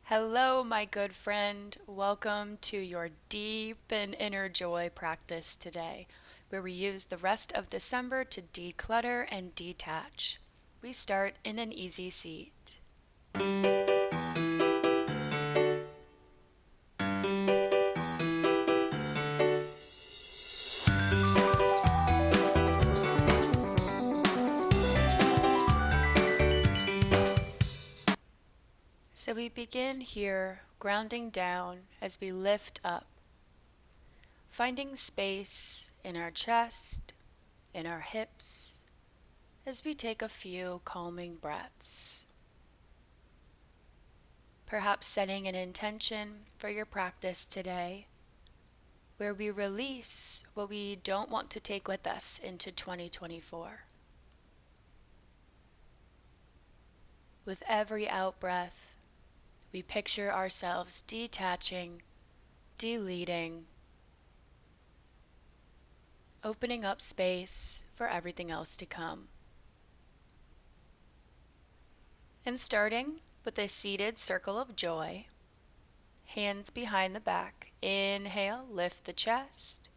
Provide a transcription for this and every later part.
Hello, my good friend. Welcome to your deep and inner joy practice today, where we use the rest of December to declutter and detach. We start in an easy seat. So we begin here, grounding down as we lift up, finding space in our chest, in our hips, as we take a few calming breaths. Perhaps setting an intention for your practice today, where we release what we don't want to take with us into 2024. With every out-breath, we picture ourselves detaching, deleting, opening up space for everything else to come. And starting with a seated circle of joy, hands behind the back. Inhale, lift the chest.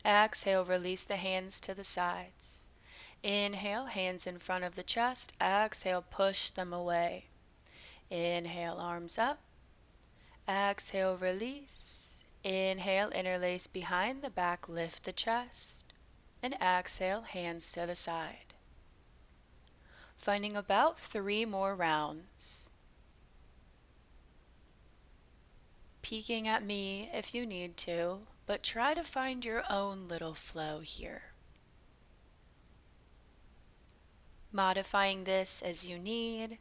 Exhale, release the hands to the sides. Inhale, hands in front of the chest. Exhale, push them away. Inhale, arms up. Exhale, release. Inhale, interlace behind the back, lift the chest. And exhale, hands to the side. Finding about 3 more rounds. Peeking at me if you need to, but try to find your own little flow here. Modifying this as you need.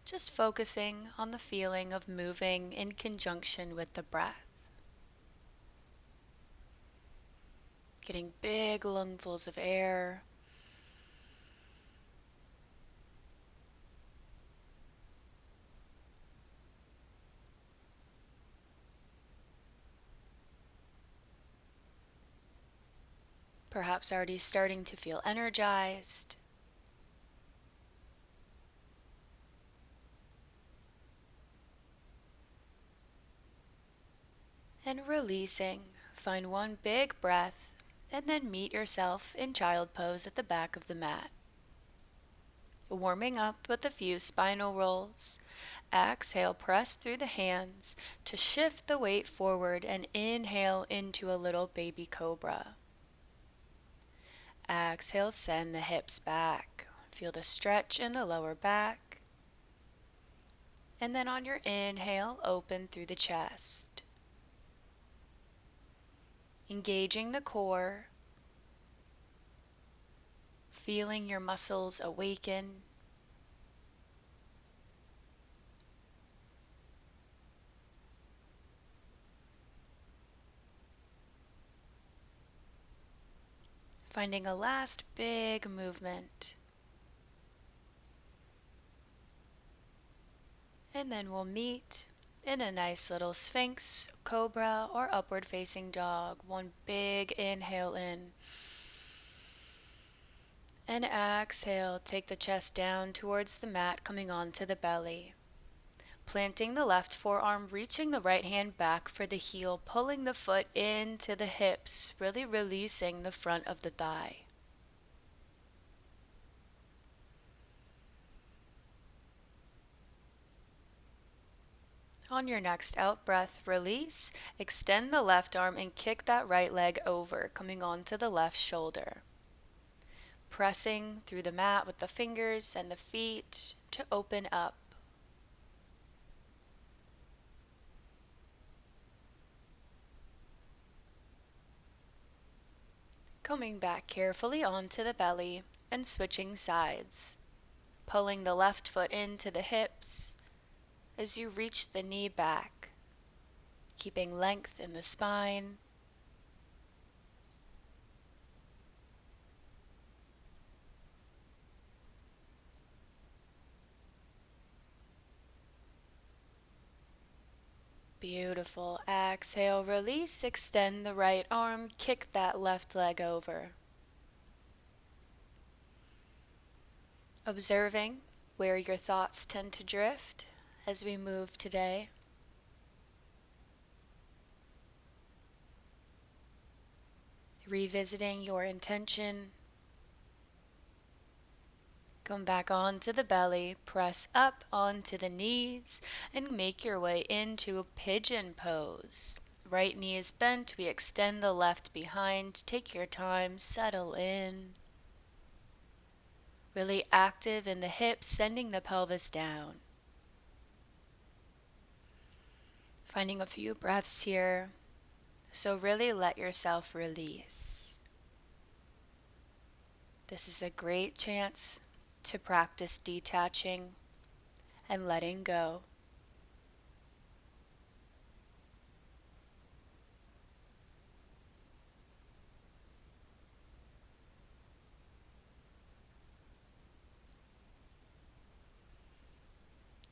Just focusing on the feeling of moving in conjunction with the breath. Getting big lungfuls of air. Perhaps already starting to feel energized. And releasing. Find one big breath and then meet yourself in child pose at the back of the mat. Warming up with a few spinal rolls. Exhale, press through the hands to shift the weight forward and inhale into a little baby cobra. Exhale, send the hips back. Feel the stretch in the lower back. And then on your inhale, open through the chest. Engaging the core. Feeling your muscles awaken. Finding a last big movement. And then we'll meet in a nice little Sphinx, Cobra, or upward facing dog. One big inhale in. And exhale, take the chest down towards the mat, coming onto the belly. Planting the left forearm, reaching the right hand back for the heel, pulling the foot into the hips, really releasing the front of the thigh. On your next out breath, release, extend the left arm and kick that right leg over, coming onto the left shoulder. Pressing through the mat with the fingers and the feet to open up. Coming back carefully onto the belly and switching sides. Pulling the left foot into the hips as you reach the knee back, keeping length in the spine. Beautiful. Exhale, release, extend the right arm, kick that left leg over. Observing where your thoughts tend to drift as we move today. Revisiting your intention. Come back onto the belly, press up onto the knees, and make your way into a pigeon pose. Right knee is bent, we extend the left behind. Take your time, settle in. Really active in the hips, sending the pelvis down. Finding a few breaths here, so really let yourself release. This is a great chance to practice detaching and letting go.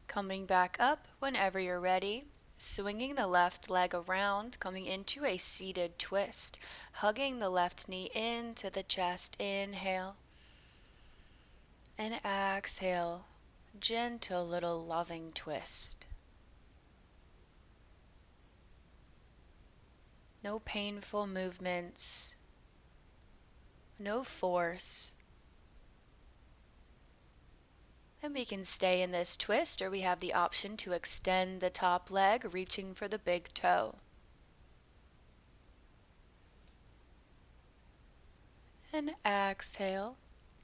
Coming back up whenever you're ready, swinging the left leg around, coming into a seated twist, hugging the left knee into the chest. Inhale and exhale, gentle little loving twist. No painful movements, no force. And we can stay in this twist, or we have the option to extend the top leg, reaching for the big toe. And exhale.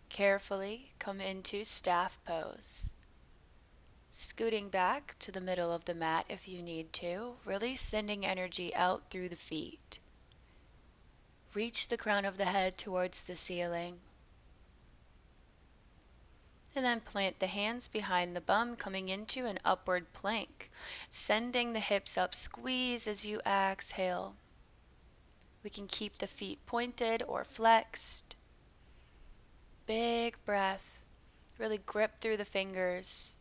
Carefully come into staff pose. Scooting back to the middle of the mat if you need to, really sending energy out through the feet. Reach the crown of the head towards the ceiling. And then plant the hands behind the bum, coming into an upward plank. Sending the hips up, squeeze as you exhale. We can keep the feet pointed or flexed. Big breath. Really grip through the fingers.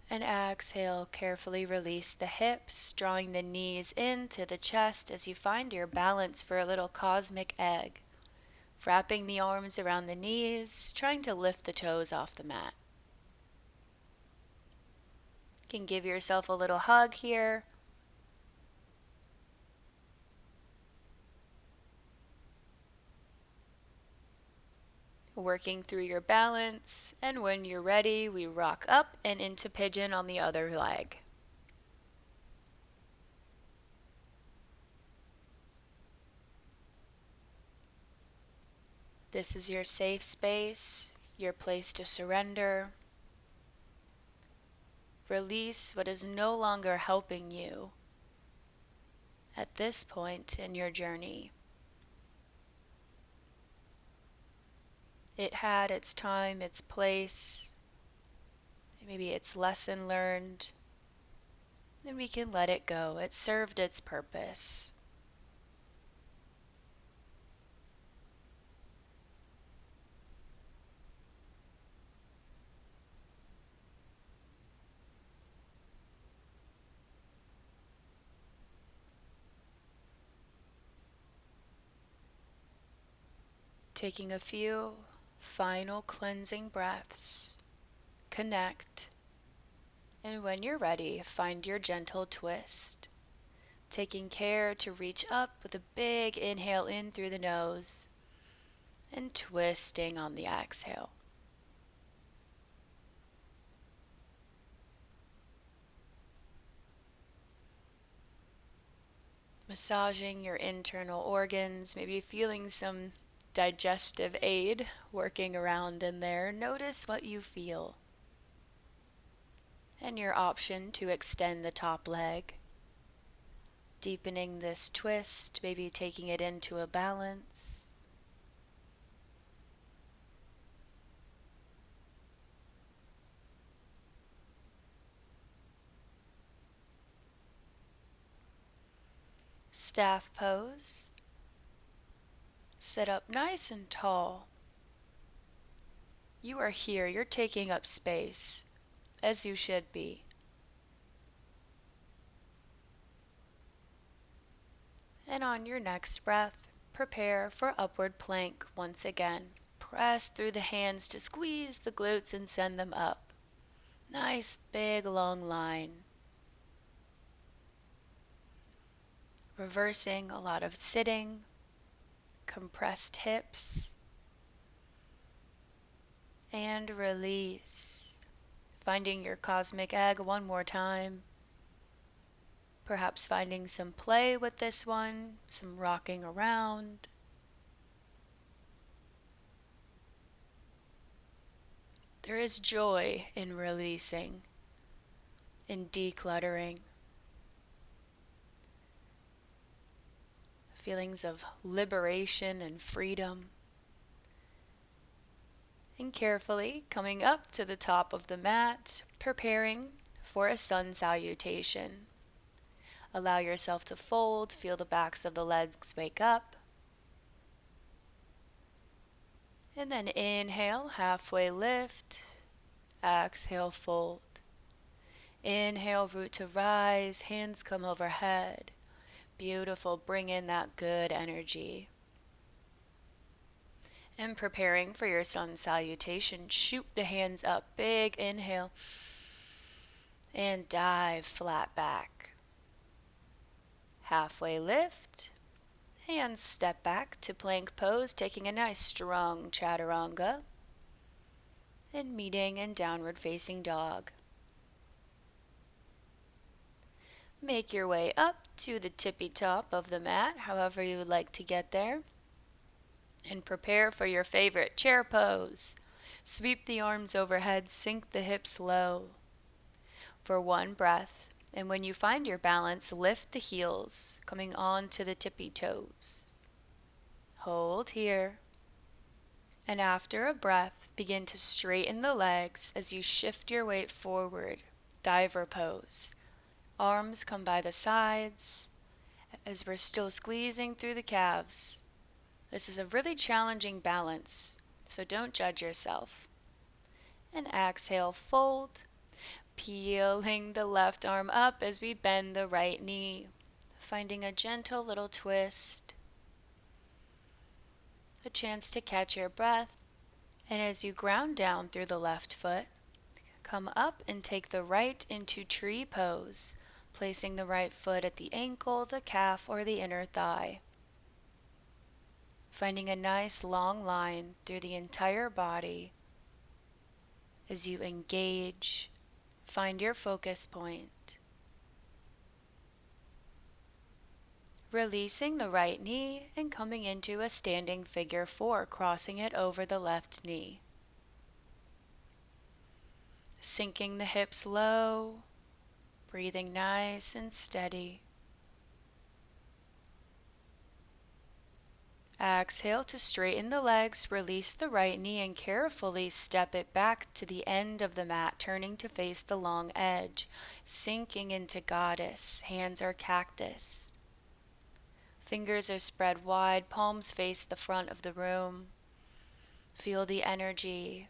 And exhale, carefully release the hips, drawing the knees into the chest as you find your balance for a little cosmic egg. Wrapping the arms around the knees, trying to lift the toes off the mat. You can give yourself a little hug here. Working through your balance, and when you're ready, we rock up and into pigeon on the other leg. This is your safe space, your place to surrender. Release what is no longer helping you at this point in your journey. It had its time, its place, maybe its lesson learned, and we can let it go. It served its purpose. Taking a few final cleansing breaths, connect, and when you're ready, find your gentle twist. Taking care to reach up with a big inhale in through the nose and twisting on the exhale. Massaging your internal organs, maybe feeling some digestive aid working around in there. Notice what you feel. And your option to extend the top leg. Deepening this twist, maybe taking it into a balance. Staff pose. Sit up nice and tall. You are here, you're taking up space, as you should be. And on your next breath, prepare for upward plank once again. Press through the hands to squeeze the glutes and send them up. Nice big long line. Reversing a lot of sitting, compressed hips, and release. Finding your cosmic egg one more time. Perhaps finding some play with this one, some rocking around. There is joy in releasing, in decluttering. Feelings of liberation and freedom. And carefully coming up to the top of the mat, preparing for a sun salutation. Allow yourself to fold, feel the backs of the legs wake up. And then inhale, halfway lift. Exhale, fold. Inhale, root to rise, hands come overhead. Beautiful, bring in that good energy. And preparing for your sun salutation, shoot the hands up, big inhale. And dive flat back. Halfway lift. And step back to plank pose, taking a nice strong chaturanga. And meeting in downward facing dog. Make your way up to the tippy top of the mat, however you would like to get there. And prepare for your favorite chair pose. Sweep the arms overhead, sink the hips low. For one breath, and when you find your balance, lift the heels, coming on to the tippy toes. Hold here. And after a breath, begin to straighten the legs as you shift your weight forward. Diver pose. Arms come by the sides as we're still squeezing through the calves. This is a really challenging balance, so don't judge yourself. And exhale, fold. Peeling the left arm up as we bend the right knee. Finding a gentle little twist. A chance to catch your breath. And as you ground down through the left foot, come up and take the right into tree pose, placing the right foot at the ankle, the calf, or the inner thigh. Finding a nice long line through the entire body as you engage, find your focus point. Releasing the right knee and coming into a standing figure 4, crossing it over the left knee. Sinking the hips low, breathing nice and steady. Exhale to straighten the legs, release the right knee and carefully step it back to the end of the mat, turning to face the long edge, sinking into goddess, hands are cactus. Fingers are spread wide, palms face the front of the room. Feel the energy.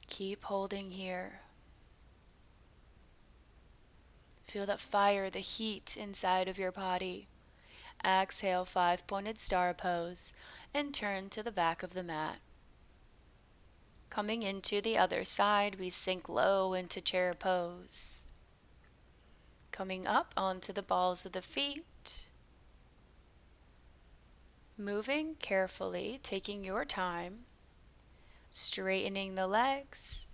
Keep holding here. Feel that fire, the heat inside of your body. Exhale, 5-pointed star pose, and turn to the back of the mat. Coming into the other side, we sink low into chair pose. Coming up onto the balls of the feet. Moving carefully, taking your time. Straightening the legs.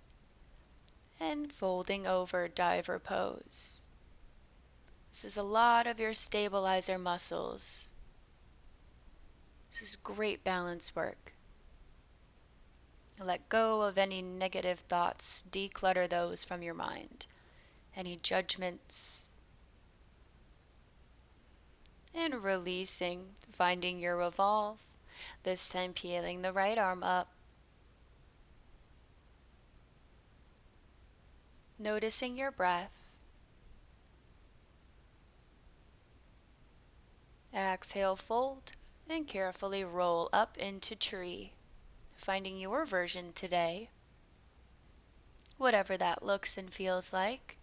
And folding over, diver pose. This is a lot of your stabilizer muscles. This is great balance work. Let go of any negative thoughts. Declutter those from your mind. Any judgments. And releasing, finding your revolve. This time peeling the right arm up. Noticing your breath. Exhale, fold, and carefully roll up into tree. Finding your version today, whatever that looks and feels like.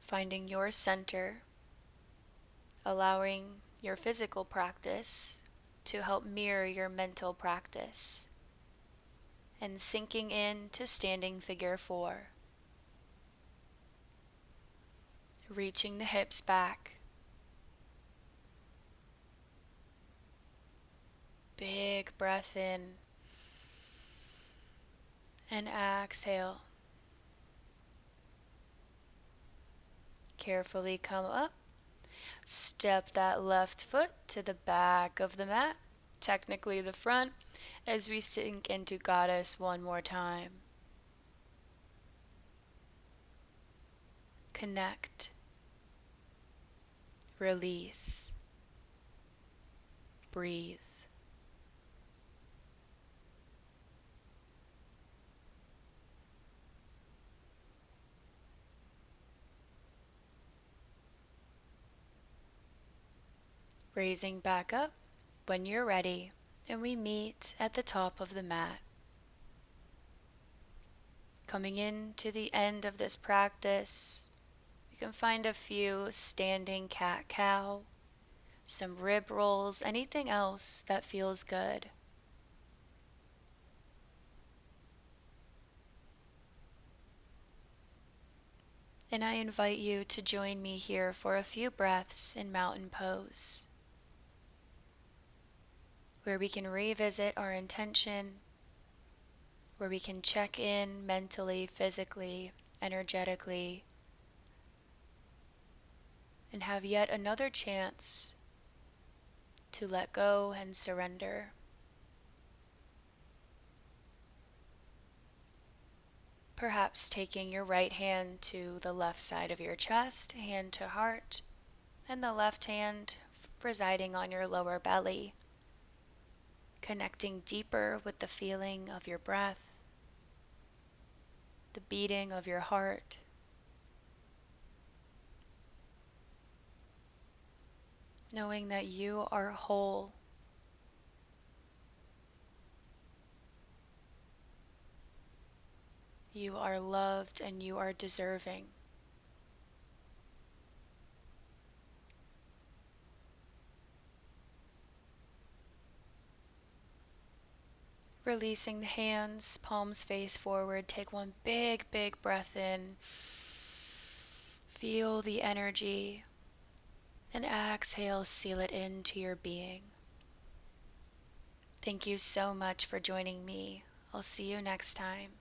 finding your center, allowing your physical practice to help mirror your mental practice, and sinking into standing figure 4. Reaching the hips back. Big breath in and exhale. Carefully come up. Step that left foot to the back of the mat, technically the front, as we sink into Goddess one more time. Connect. Release. Breathe. Raising back up when you're ready, and we meet at the top of the mat. Coming into the end of this practice, you can find a few standing cat-cow, some rib rolls, anything else that feels good. And I invite you to join me here for a few breaths in mountain pose, where we can revisit our intention, where we can check in mentally, physically, energetically, and have yet another chance to let go and surrender. Perhaps taking your right hand to the left side of your chest, hand to heart, and the left hand residing on your lower belly, connecting deeper with the feeling of your breath, the beating of your heart. Knowing that you are whole. You are loved and you are deserving. Releasing the hands, palms face forward. Take one big, big breath in. Feel the energy. And exhale, seal it into your being. Thank you so much for joining me. I'll see you next time.